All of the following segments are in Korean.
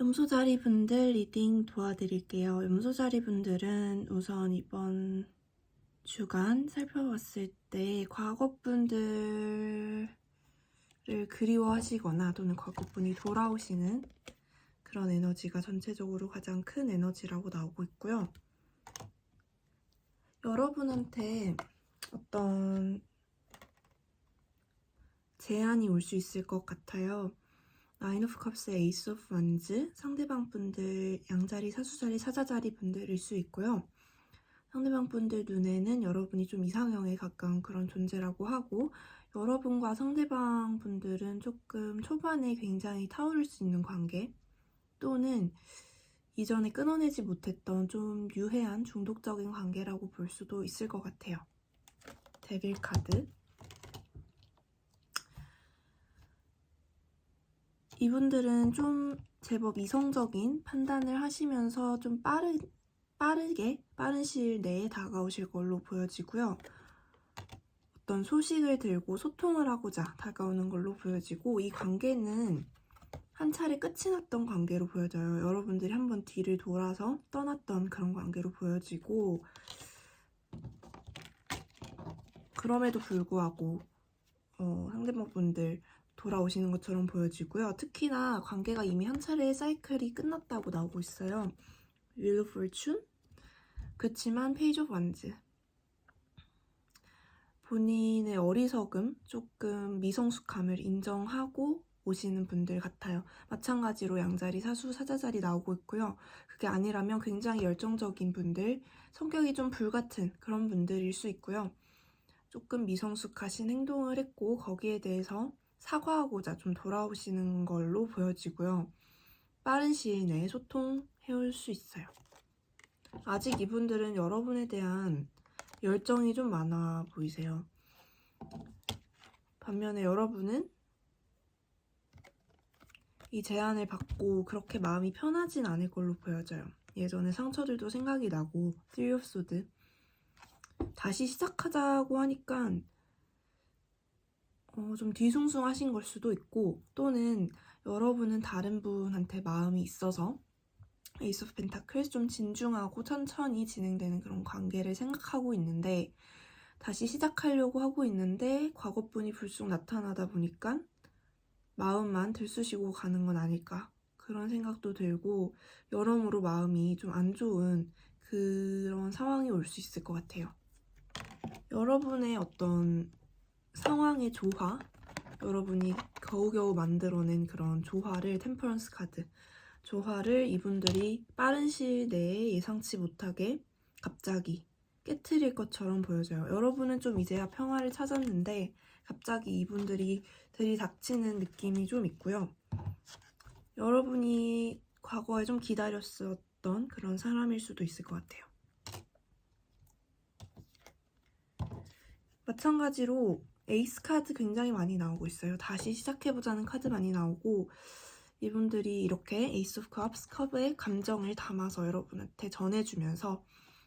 염소자리 분들 리딩 도와드릴게요. 염소자리 분들은 우선 이번 주간 살펴봤을 때 과거분들을 그리워하시거나 또는 과거분이 돌아오시는 그런 에너지가 전체적으로 가장 큰 에너지라고 나오고 있고요. 여러분한테 어떤 제안이 올 수 있을 것 같아요. 나인 오브 컵스, 에이스 오브 원즈, 상대방 분들 양자리, 사수자리, 사자자리 분들일 수 있고요. 상대방 분들 눈에는 여러분이 좀 이상형에 가까운 그런 존재라고 하고, 여러분과 상대방 분들은 조금 초반에 굉장히 타오를 수 있는 관계, 또는 이전에 끊어내지 못했던 좀 유해한 중독적인 관계라고 볼 수도 있을 것 같아요. 데빌 카드. 이분들은 좀 제법 이성적인 판단을 하시면서 좀 빠른 시일 내에 다가오실 걸로 보여지고요. 어떤 소식을 들고 소통을 하고자 다가오는 걸로 보여지고, 이 관계는 한 차례 끝이 났던 관계로 보여져요. 여러분들이 한번 뒤를 돌아서 떠났던 그런 관계로 보여지고, 그럼에도 불구하고 상대방 분들 돌아오시는 것처럼 보여지고요. 특히나 관계가 이미 한 차례의 사이클이 끝났다고 나오고 있어요. 윌 오브 포춘. 그렇지만 페이지 오브 원즈. 본인의 어리석음, 조금 미성숙함을 인정하고 오시는 분들 같아요. 마찬가지로 양자리, 사수, 사자자리 나오고 있고요. 그게 아니라면 굉장히 열정적인 분들, 성격이 좀 불같은 그런 분들일 수 있고요. 조금 미성숙하신 행동을 했고 거기에 대해서 사과하고자 좀 돌아오시는 걸로 보여지고요. 빠른 시일 내에 소통해올 수 있어요. 아직 이분들은 여러분에 대한 열정이 좀 많아 보이세요. 반면에 여러분은 이 제안을 받고 그렇게 마음이 편하진 않을 걸로 보여져요. 예전에 상처들도 생각이 나고, Three of Swords. 다시 시작하자고 하니까 좀 뒤숭숭하신 걸 수도 있고, 또는 여러분은 다른 분한테 마음이 있어서 에이스 오브 펜타클, 좀 진중하고 천천히 진행되는 그런 관계를 생각하고 있는데, 다시 시작하려고 하고 있는데 과거분이 불쑥 나타나다 보니까 마음만 들쑤시고 가는 건 아닐까, 그런 생각도 들고, 여러모로 마음이 좀 안 좋은 그런 상황이 올 수 있을 것 같아요. 여러분의 어떤 상황의 조화, 여러분이 겨우겨우 만들어낸 그런 조화를, 템퍼런스 카드, 조화를 이분들이 빠른 시일 내에 예상치 못하게 갑자기 깨트릴 것처럼 보여져요. 여러분은 좀 이제야 평화를 찾았는데 갑자기 이분들이 들이닥치는 느낌이 좀 있고요. 여러분이 과거에 좀 기다렸었던 그런 사람일 수도 있을 것 같아요. 마찬가지로 에이스 카드 굉장히 많이 나오고 있어요. 다시 시작해보자는 카드 많이 나오고, 이분들이 이렇게 에이스 오브 컵스, 컵의 감정을 담아서 여러분한테 전해주면서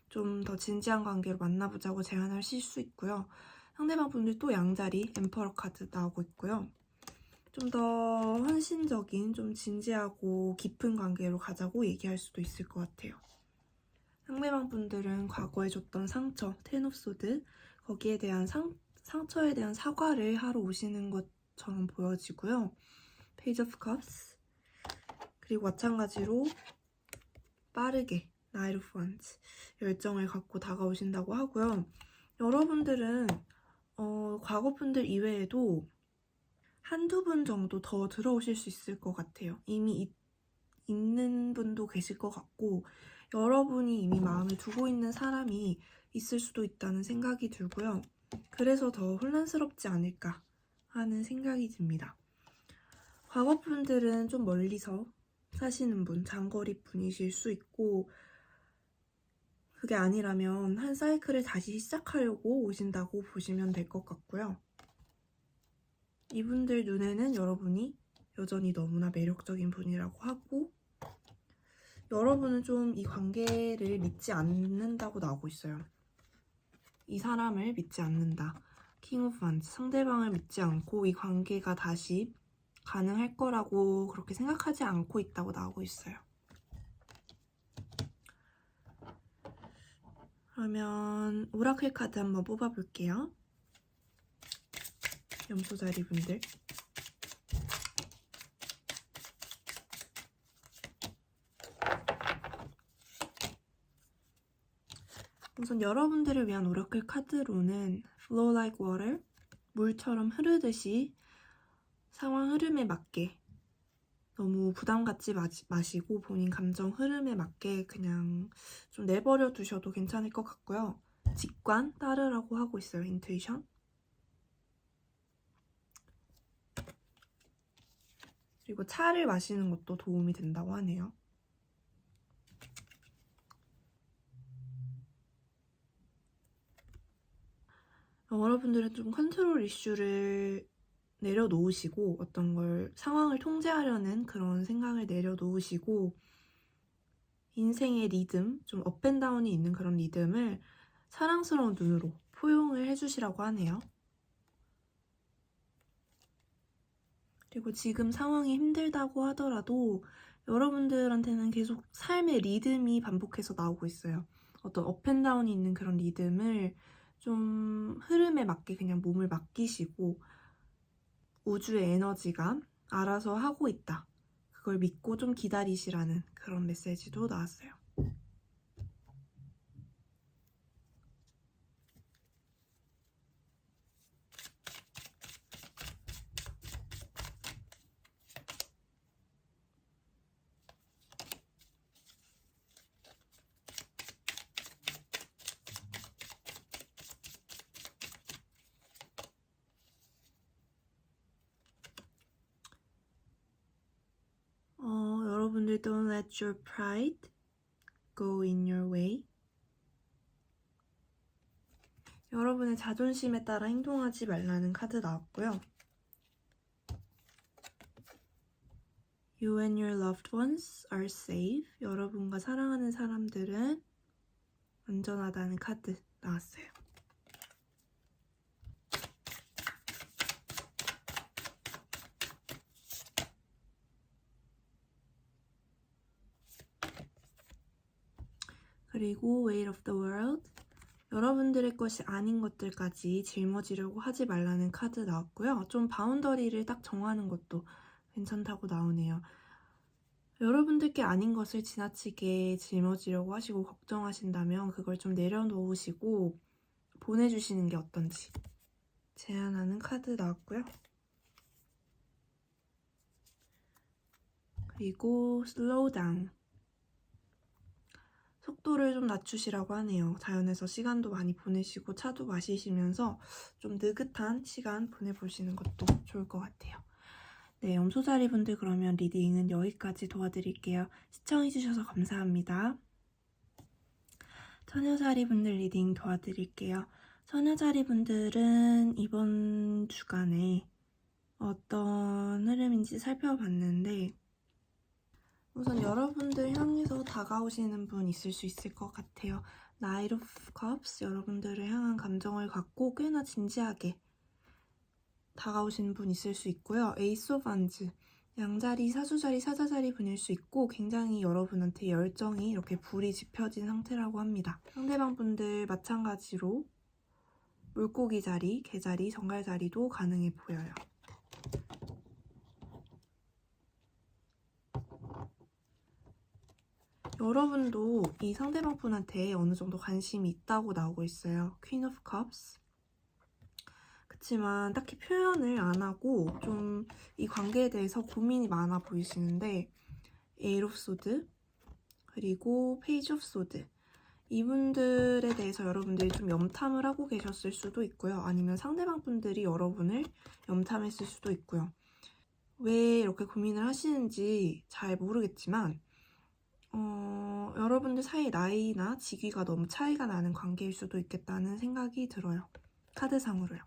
좀 더 진지한 관계로 만나보자고 제안하실 수 있고요. 상대방 분들 또 양자리, 엠퍼러 카드 나오고 있고요. 좀 더 헌신적인, 좀 진지하고 깊은 관계로 가자고 얘기할 수도 있을 것 같아요. 상대방 분들은 과거에 줬던 상처, 텐 오브 소드, 거기에 대한 상처에 대한 사과를 하러 오시는 것처럼 보여지고요. 페이지 오브 컵스. 그리고 마찬가지로 빠르게 나이트 오브 원즈, 열정을 갖고 다가오신다고 하고요. 여러분들은 과거분들 이외에도 한두 분 정도 더 들어오실 수 있을 것 같아요. 이미 있는 분도 계실 것 같고, 여러분이 이미 마음에 두고 있는 사람이 있을 수도 있다는 생각이 들고요. 그래서 더 혼란스럽지 않을까 하는 생각이 듭니다. 과거분들은 좀 멀리서 사시는 분, 장거리 분이실 수 있고, 그게 아니라면 한 사이클을 다시 시작하려고 오신다고 보시면 될 것 같고요. 이분들 눈에는 여러분이 여전히 너무나 매력적인 분이라고 하고, 여러분은 좀 이 관계를 믿지 않는다고 나오고 있어요. 이 사람을 믿지 않는다. 킹 오브 원즈, 상대방을 믿지 않고 이 관계가 다시 가능할 거라고 그렇게 생각하지 않고 있다고 나오고 있어요. 그러면 오라클 카드 한번 뽑아볼게요. 염소자리 분들. 우선 여러분들을 위한 오라클 카드로는 Flow like water, 물처럼 흐르듯이 상황 흐름에 맞게 너무 부담 갖지 마시고 본인 감정 흐름에 맞게 그냥 좀 내버려 두셔도 괜찮을 것 같고요. 직관 따르라고 하고 있어요. 인투이션. 그리고 차를 마시는 것도 도움이 된다고 하네요. 여러분들은 좀 컨트롤 이슈를 내려놓으시고 어떤 걸 상황을 통제하려는 그런 생각을 내려놓으시고 인생의 리듬, 좀 업앤다운이 있는 그런 리듬을 사랑스러운 눈으로 포용을 해주시라고 하네요. 그리고 지금 상황이 힘들다고 하더라도 여러분들한테는 계속 삶의 리듬이 반복해서 나오고 있어요. 어떤 업앤다운이 있는 그런 리듬을 좀 흐름에 맞게 그냥 몸을 맡기시고 우주의 에너지가 알아서 하고 있다. 그걸 믿고 좀 기다리시라는 그런 메시지도 나왔어요. 여러분들 don't let your pride go in your way. 여러분의 자존심에 따라 행동하지 말라는 카드 나왔고요. You and your loved ones are safe. 여러분과 사랑하는 사람들은 안전하다는 카드 나왔어요. 그리고 Weight of the World. 여러분들의 것이 아닌 것들까지 짊어지려고 하지 말라는 카드 나왔고요. 좀 바운더리를 딱 정하는 것도 괜찮다고 나오네요. 여러분들께 아닌 것을 지나치게 짊어지려고 하시고 걱정하신다면 그걸 좀 내려놓으시고 보내주시는 게 어떤지 제안하는 카드 나왔고요. 그리고 slow down. 속도를 좀 낮추시라고 하네요. 자연에서 시간도 많이 보내시고 차도 마시시면서 좀 느긋한 시간 보내보시는 것도 좋을 것 같아요. 네, 염소자리 분들 그러면 리딩은 여기까지 도와드릴게요. 시청해주셔서 감사합니다. 처녀자리 분들 리딩 도와드릴게요. 처녀자리 분들은 이번 주간에 어떤 흐름인지 살펴봤는데 우선 여러분들 향해서 다가오시는 분 있을 수 있을 것 같아요. Knight of Cups, 여러분들을 향한 감정을 갖고 꽤나 진지하게 다가오시는 분 있을 수 있고요. Ace of Wands, 양자리, 사주자리, 사자자리 분일 수 있고 굉장히 여러분한테 열정이 이렇게 불이 지펴진 상태라고 합니다. 상대방 분들 마찬가지로 물고기 자리, 개자리, 정갈자리도 가능해 보여요. 여러분도 이 상대방 분한테 어느 정도 관심이 있다고 나오고 있어요. Queen of Cups. 그치만 딱히 표현을 안 하고 좀 이 관계에 대해서 고민이 많아 보이시는데 Eight of Swords 그리고 Page of Swords 이분들에 대해서 여러분들이 좀 염탐을 하고 계셨을 수도 있고요. 아니면 상대방 분들이 여러분을 염탐했을 수도 있고요. 왜 이렇게 고민을 하시는지 잘 모르겠지만 여러분들 사이 나이나 직위가 너무 차이가 나는 관계일 수도 있겠다는 생각이 들어요. 카드상으로요.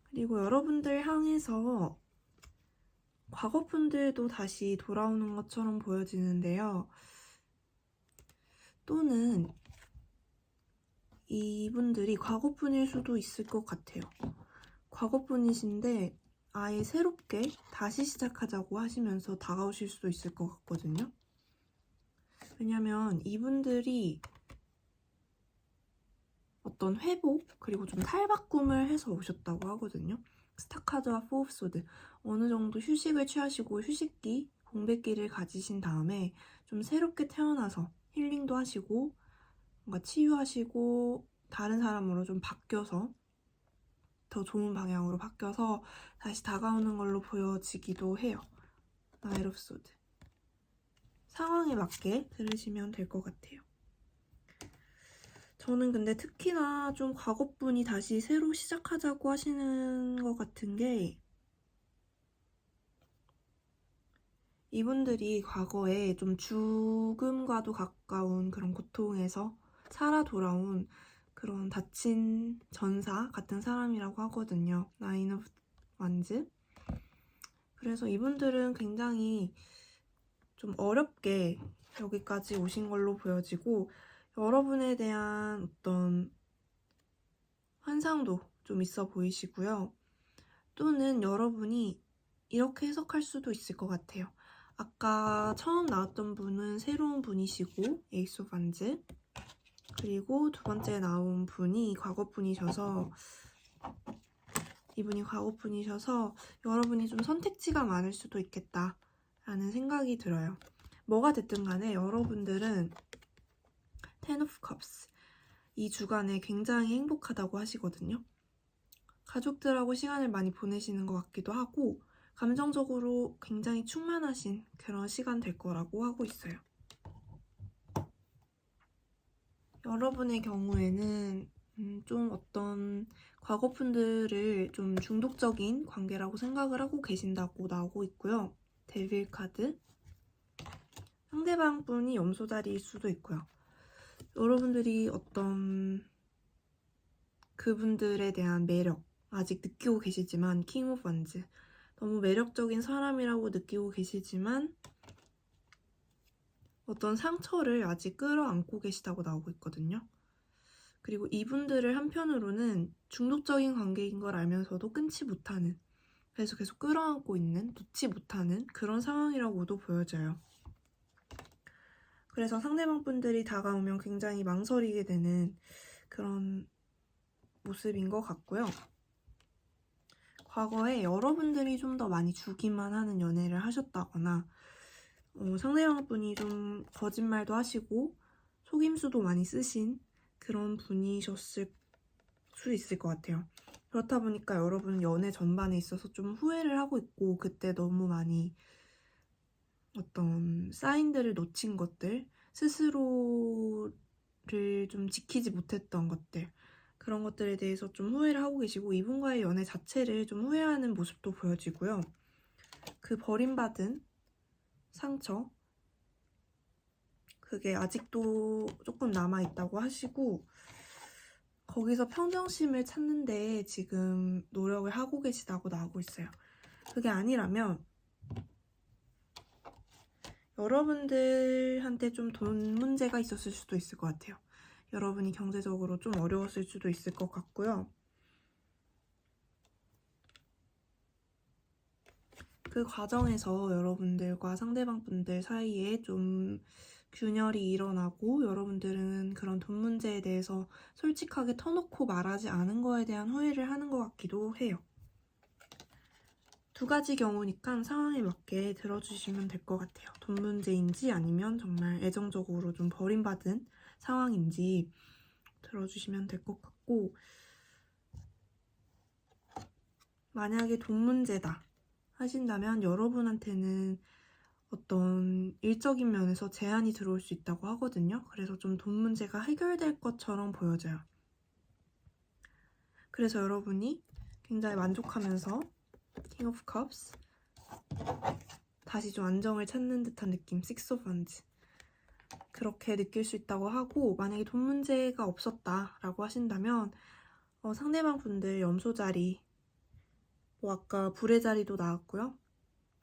그리고 여러분들 향해서 과거분들도 다시 돌아오는 것처럼 보여지는데요. 또는 이분들이 과거분일 수도 있을 것 같아요. 과거분이신데 아예 새롭게 다시 시작하자고 하시면서 다가오실 수도 있을 것 같거든요. 왜냐면 이분들이 어떤 회복 그리고 좀 탈바꿈을 해서 오셨다고 하거든요. 스타카드와 포 오브 소드, 어느 정도 휴식을 취하시고 휴식기, 공백기를 가지신 다음에 좀 새롭게 태어나서 힐링도 하시고 뭔가 치유하시고 다른 사람으로 좀 바뀌어서 더 좋은 방향으로 바뀌어서 다시 다가오는 걸로 보여지기도 해요. 나이트 오브 소드. 상황에 맞게 들으시면 될 것 같아요. 저는 근데 특히나 좀 과거분이 다시 새로 시작하자고 하시는 것 같은 게, 이분들이 과거에 좀 죽음과도 가까운 그런 고통에서 살아 돌아온 그런 다친 전사 같은 사람이라고 하거든요. 나인 오브 완즈. 그래서 이분들은 굉장히 좀 어렵게 여기까지 오신 걸로 보여지고, 여러분에 대한 어떤 환상도 좀 있어 보이시고요. 또는 여러분이 이렇게 해석할 수도 있을 것 같아요. 아까 처음 나왔던 분은 새로운 분이시고 에이스 오브 완즈, 그리고 두 번째 나온 분이 과거분이셔서, 이분이 과거분이셔서 여러분이 좀 선택지가 많을 수도 있겠다 라는 생각이 들어요. 뭐가 됐든 간에 여러분들은 텐 오브 컵스, 이 주간에 굉장히 행복하다고 하시거든요. 가족들하고 시간을 많이 보내시는 것 같기도 하고 감정적으로 굉장히 충만하신 그런 시간 될 거라고 하고 있어요. 여러분의 경우에는 좀 어떤 과거분들을 좀 중독적인 관계라고 생각을 하고 계신다고 나오고 있고요. 데빌 카드. 상대방 분이 염소자리일 수도 있고요. 여러분들이 어떤 그분들에 대한 매력 아직 느끼고 계시지만, 킹 오브 완즈, 너무 매력적인 사람이라고 느끼고 계시지만 어떤 상처를 아직 끌어안고 계시다고 나오고 있거든요. 그리고 이분들을 한편으로는 중독적인 관계인 걸 알면서도 끊지 못하는, 그래서 계속 끌어안고 있는, 놓지 못하는 그런 상황이라고도 보여져요. 그래서 상대방 분들이 다가오면 굉장히 망설이게 되는 그런 모습인 것 같고요. 과거에 여러분들이 좀 더 많이 주기만 하는 연애를 하셨다거나 상대방 분이 좀 거짓말도 하시고 속임수도 많이 쓰신 그런 분이셨을 수 있을 것 같아요. 그렇다 보니까 여러분 연애 전반에 있어서 좀 후회를 하고 있고, 그때 너무 많이 어떤 사인들을 놓친 것들, 스스로를 좀 지키지 못했던 것들, 그런 것들에 대해서 좀 후회를 하고 계시고, 이분과의 연애 자체를 좀 후회하는 모습도 보여지고요. 그 버림받은 상처, 그게 아직도 조금 남아있다고 하시고, 거기서 평정심을 찾는데 지금 노력을 하고 계시다고 나오고 있어요. 그게 아니라면 여러분들한테 좀 돈 문제가 있었을 수도 있을 것 같아요. 여러분이 경제적으로 좀 어려웠을 수도 있을 것 같고요. 그 과정에서 여러분들과 상대방 분들 사이에 좀 균열이 일어나고, 여러분들은 그런 돈 문제에 대해서 솔직하게 터놓고 말하지 않은 거에 대한 후회를 하는 것 같기도 해요. 두 가지 경우니까 상황에 맞게 들어주시면 될 것 같아요. 돈 문제인지 아니면 정말 애정적으로 좀 버림받은 상황인지 들어주시면 될 것 같고, 만약에 돈 문제다 하신다면 여러분한테는 어떤 일적인 면에서 제한이 들어올 수 있다고 하거든요. 그래서 좀 돈 문제가 해결될 것처럼 보여져요. 그래서 여러분이 굉장히 만족하면서 킹 오브 컵스, 다시 좀 안정을 찾는 듯한 느낌, 식스 오브 원즈, 그렇게 느낄 수 있다고 하고, 만약에 돈 문제가 없었다라고 하신다면 상대방 분들 염소 자리, 뭐 아까 불의 자리도 나왔고요,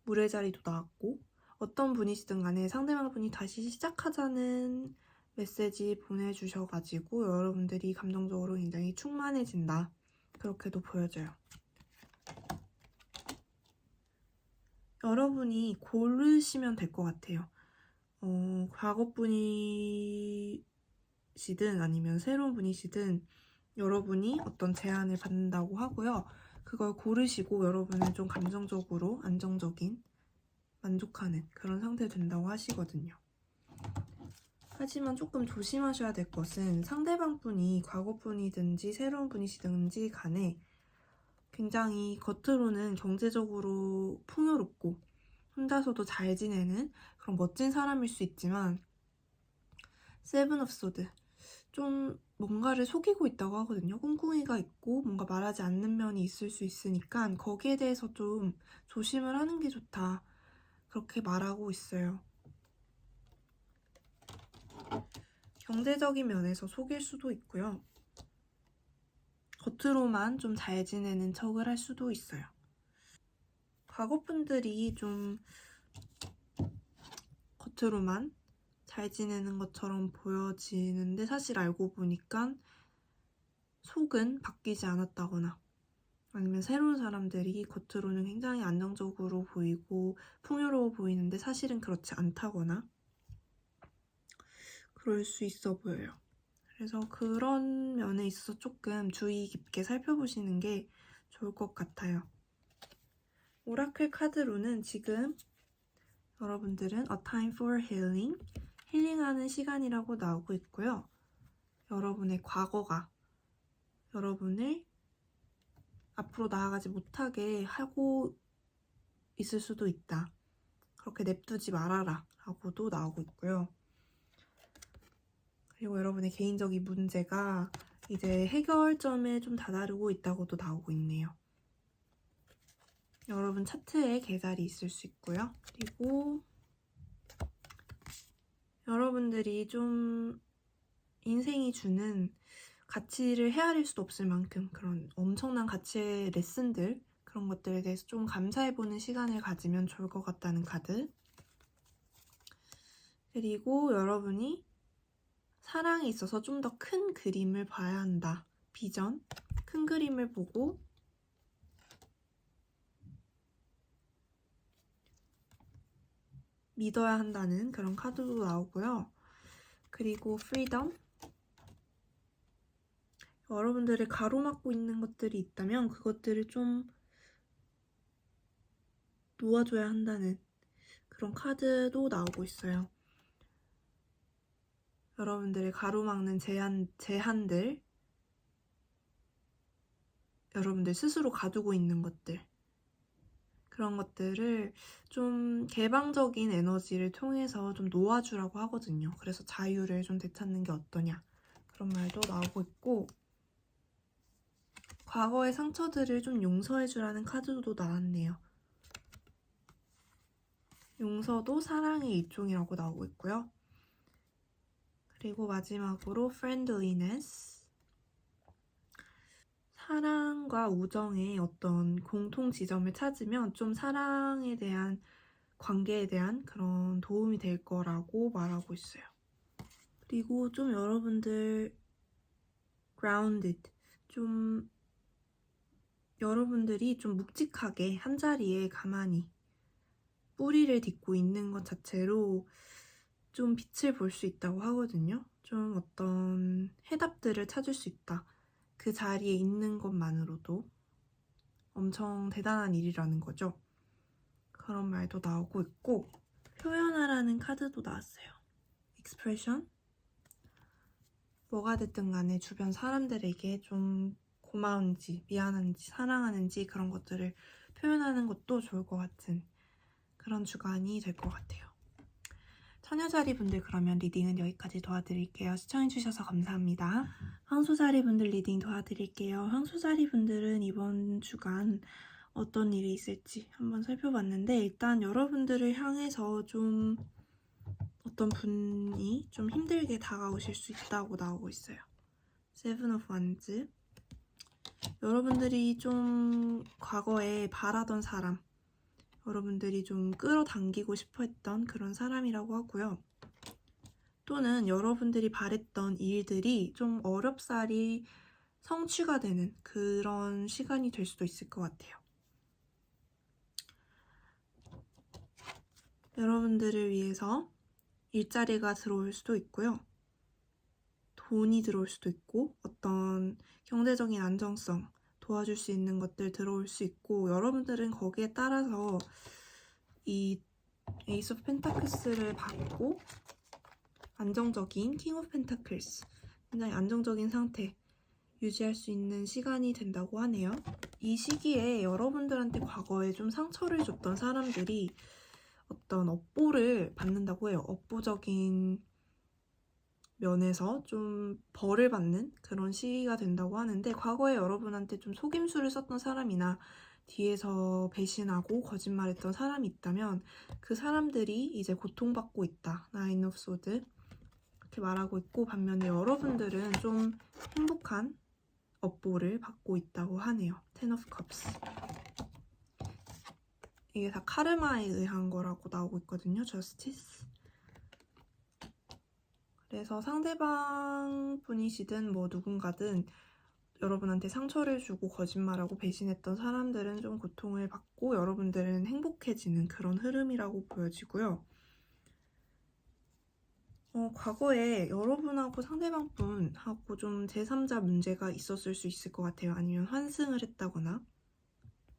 물의 자리도 나왔고, 어떤 분이시든 간에 상대방 분이 다시 시작하자는 메시지 보내주셔가지고 여러분들이 감정적으로 굉장히 충만해진다, 그렇게도 보여져요. 여러분이 고르시면 될 것 같아요. 과거 분이시든 아니면 새로운 분이시든 여러분이 어떤 제안을 받는다고 하고요. 그걸 고르시고 여러분은 좀 감정적으로 안정적인 만족하는 그런 상태 된다고 하시거든요. 하지만 조금 조심하셔야 될 것은 상대방 분이 과거 분이든지 새로운 분이시든지 간에 굉장히 겉으로는 경제적으로 풍요롭고 혼자서도 잘 지내는 그런 멋진 사람일 수 있지만 세븐 오브 소드 좀 뭔가를 속이고 있다고 하거든요. 꿍꿍이가 있고 뭔가 말하지 않는 면이 있을 수 있으니까 거기에 대해서 좀 조심을 하는 게 좋다. 그렇게 말하고 있어요. 경제적인 면에서 속일 수도 있고요. 겉으로만 좀 잘 지내는 척을 할 수도 있어요. 과거 분들이 좀 겉으로만 잘 지내는 것처럼 보여지는데 사실 알고 보니까 속은 바뀌지 않았다거나 아니면 새로운 사람들이 겉으로는 굉장히 안정적으로 보이고 풍요로워 보이는데 사실은 그렇지 않다거나 그럴 수 있어 보여요. 그래서 그런 면에 있어서 조금 주의 깊게 살펴보시는 게 좋을 것 같아요. 오라클 카드로는 지금 여러분들은 A Time for Healing, 힐링하는 시간이라고 나오고 있고요. 여러분의 과거가 여러분을 앞으로 나아가지 못하게 하고 있을 수도 있다. 그렇게 냅두지 말아라 라고도 나오고 있고요. 그리고 여러분의 개인적인 문제가 이제 해결점에 좀 다다르고 있다고도 나오고 있네요. 여러분 차트에 계절이 있을 수 있고요. 그리고 여러분들이 좀 인생이 주는 가치를 헤아릴 수도 없을 만큼 그런 엄청난 가치의 레슨들 그런 것들에 대해서 좀 감사해보는 시간을 가지면 좋을 것 같다는 카드. 그리고 여러분이 사랑에 있어서 좀 더 큰 그림을 봐야 한다. 비전, 큰 그림을 보고 믿어야 한다는 그런 카드도 나오고요. 그리고 프리덤, 여러분들을 가로막고 있는 것들이 있다면 그것들을 좀 놓아줘야 한다는 그런 카드도 나오고 있어요. 여러분들을 가로막는 제한들, 여러분들 스스로 가두고 있는 것들, 그런 것들을 좀 개방적인 에너지를 통해서 좀 놓아주라고 하거든요. 그래서 자유를 좀 되찾는 게 어떠냐 그런 말도 나오고 있고, 과거의 상처들을 좀 용서해주라는 카드도 나왔네요. 용서도 사랑의 일종이라고 나오고 있고요. 그리고 마지막으로 friendliness, 사랑과 우정의 어떤 공통 지점을 찾으면 좀 사랑에 대한 관계에 대한 그런 도움이 될 거라고 말하고 있어요. 그리고 좀 여러분들 grounded, 좀 여러분들이 좀 묵직하게 한자리에 가만히 뿌리를 딛고 있는 것 자체로 좀 빛을 볼 수 있다고 하거든요. 좀 어떤 해답들을 찾을 수 있다. 그 자리에 있는 것만으로도 엄청 대단한 일이라는 거죠. 그런 말도 나오고 있고, 표현하라는 카드도 나왔어요. expression, 뭐가 됐든 간에 주변 사람들에게 좀 고마운지 미안한지 사랑하는지 그런 것들을 표현하는 것도 좋을 것 같은 그런 주간이 될 것 같아요. 처녀자리 분들 그러면 리딩은 여기까지 도와드릴게요. 시청해주셔서 감사합니다. 황소자리 분들 리딩 도와드릴게요. 황소자리 분들은 이번 주간 어떤 일이 있을지 한번 살펴봤는데, 일단 여러분들을 향해서 좀 어떤 분이 좀 힘들게 다가오실 수 있다고 나오고 있어요. 세븐 오브 원즈, 여러분들이 좀 과거에 바라던 사람, 여러분들이 좀 끌어당기고 싶어 했던 그런 사람이라고 하고요. 또는 여러분들이 바랬던 일들이 좀 어렵사리 성취가 되는 그런 시간이 될 수도 있을 것 같아요. 여러분들을 위해서 일자리가 들어올 수도 있고요. 돈이 들어올 수도 있고 어떤 경제적인 안정성 도와줄 수 있는 것들 들어올 수 있고 여러분들은 거기에 따라서 이 에이스 오브 펜타클스를 받고 안정적인 킹 오브 펜타클스 굉장히 안정적인 상태 유지할 수 있는 시간이 된다고 하네요. 이 시기에 여러분들한테 과거에 좀 상처를 줬던 사람들이 어떤 업보를 받는다고 해요. 업보적인 면에서 좀 벌을 받는 그런 시기가 된다고 하는데 과거에 여러분한테 좀 속임수를 썼던 사람이나 뒤에서 배신하고 거짓말했던 사람이 있다면 그 사람들이 이제 고통받고 있다. 나인 오브 소드 이렇게 말하고 있고 반면에 여러분들은 좀 행복한 업보를 받고 있다고 하네요. 텐 오브 컵스 이게 다 카르마에 의한 거라고 나오고 있거든요. 저스티스 그래서 상대방 분이시든 뭐 누군가든 여러분한테 상처를 주고 거짓말하고 배신했던 사람들은 좀 고통을 받고 여러분들은 행복해지는 그런 흐름이라고 보여지고요. 과거에 여러분하고 상대방 분하고 좀 제3자 문제가 있었을 수 있을 것 같아요. 아니면 환승을 했다거나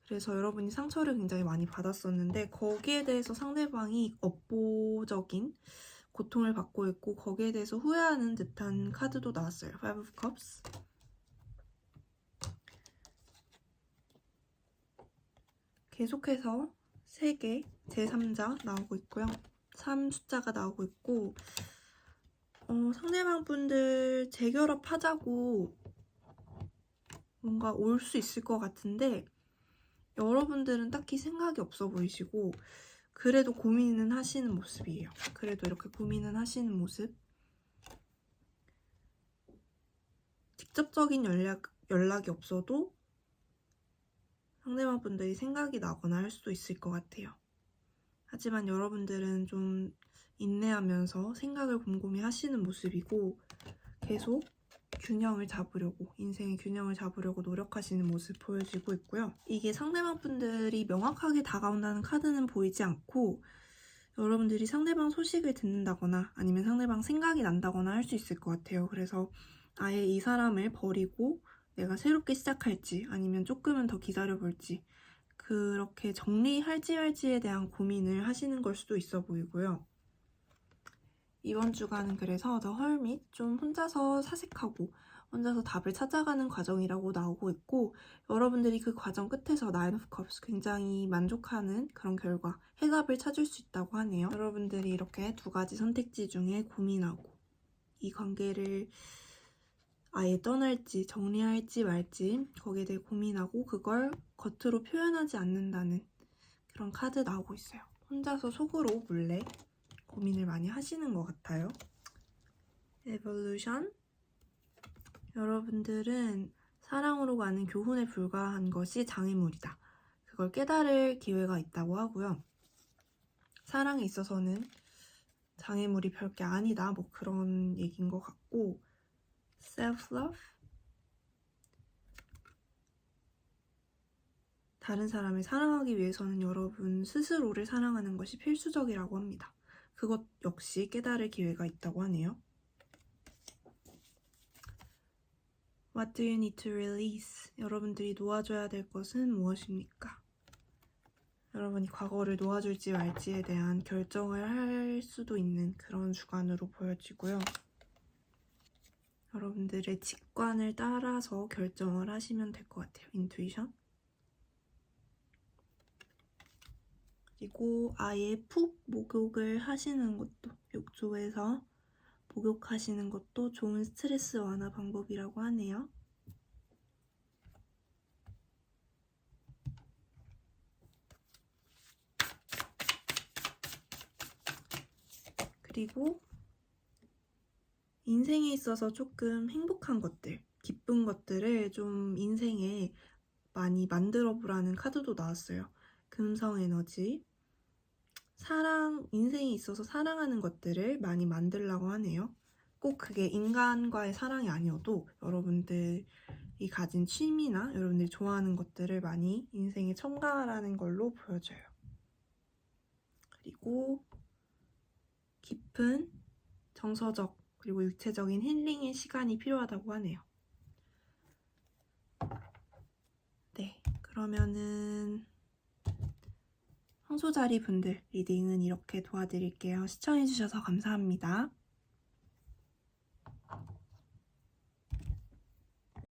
그래서 여러분이 상처를 굉장히 많이 받았었는데 거기에 대해서 상대방이 업보적인 고통을 받고 있고 거기에 대해서 후회하는 듯한 카드도 나왔어요. Five of Cups 계속해서 3개 제3자 나오고 있고요. 3 숫자가 나오고 있고 상대방 분들 재결합하자고 뭔가 올 수 있을 것 같은데 여러분들은 딱히 생각이 없어 보이시고 그래도 고민은 하시는 모습이에요. 그래도 이렇게 고민은 하시는 모습 직접적인 연락이 없어도 상대방 분들이 생각이 나거나 할 수도 있을 것 같아요. 하지만 여러분들은 좀 인내하면서 생각을 곰곰이 하시는 모습이고 계속 균형을 잡으려고 인생의 균형을 잡으려고 노력하시는 모습 보여지고 있고요. 이게 상대방 분들이 명확하게 다가온다는 카드는 보이지 않고 여러분들이 상대방 소식을 듣는다거나 아니면 상대방 생각이 난다거나 할 수 있을 것 같아요. 그래서 아예 이 사람을 버리고 내가 새롭게 시작할지 아니면 조금은 더 기다려볼지 그렇게 정리할지 말지에 대한 고민을 하시는 걸 수도 있어 보이고요. 이번 주간은 그래서 더 헐밋 좀 혼자서 사색하고 혼자서 답을 찾아가는 과정이라고 나오고 있고 여러분들이 그 과정 끝에서 나인 오브 컵스 굉장히 만족하는 그런 결과 해답을 찾을 수 있다고 하네요. 여러분들이 이렇게 2가지 선택지 중에 고민하고 이 관계를 아예 떠날지 정리할지 말지 거기에 대해 고민하고 그걸 겉으로 표현하지 않는다는 그런 카드 나오고 있어요. 혼자서 속으로 몰래 고민을 많이 하시는 것 같아요. 에볼루션 여러분들은 사랑으로 가는 교훈에 불과한 것이 장애물이다. 그걸 깨달을 기회가 있다고 하고요. 사랑에 있어서는 장애물이 별게 아니다. 뭐 그런 얘기인 것 같고 self-love 다른 사람을 사랑하기 위해서는 여러분 스스로를 사랑하는 것이 필수적이라고 합니다. 그것 역시 깨달을 기회가 있다고 하네요. What do you need to release? 여러분들이 놓아줘야 될 것은 무엇입니까? 여러분이 과거를 놓아줄지 말지에 대한 결정을 할 수도 있는 그런 주간으로 보여지고요. 여러분들의 직관을 따라서 결정을 하시면 될 것 같아요. 인투이션. 그리고 아예 푹 목욕을 하시는 것도 욕조에서 목욕하시는 것도 좋은 스트레스 완화 방법이라고 하네요. 그리고 인생에 있어서 조금 행복한 것들, 기쁜 것들을 좀 인생에 많이 만들어 보라는 카드도 나왔어요. 금성 에너지. 인생에 있어서 사랑하는 것들을 많이 만들라고 하네요. 꼭 그게 인간과의 사랑이 아니어도 여러분들이 가진 취미나 여러분들이 좋아하는 것들을 많이 인생에 첨가하라는 걸로 보여져요. 그리고 깊은 정서적 그리고 육체적인 힐링의 시간이 필요하다고 하네요. 네, 그러면은 황소자리 분들 리딩은 이렇게 도와드릴게요. 시청해주셔서 감사합니다.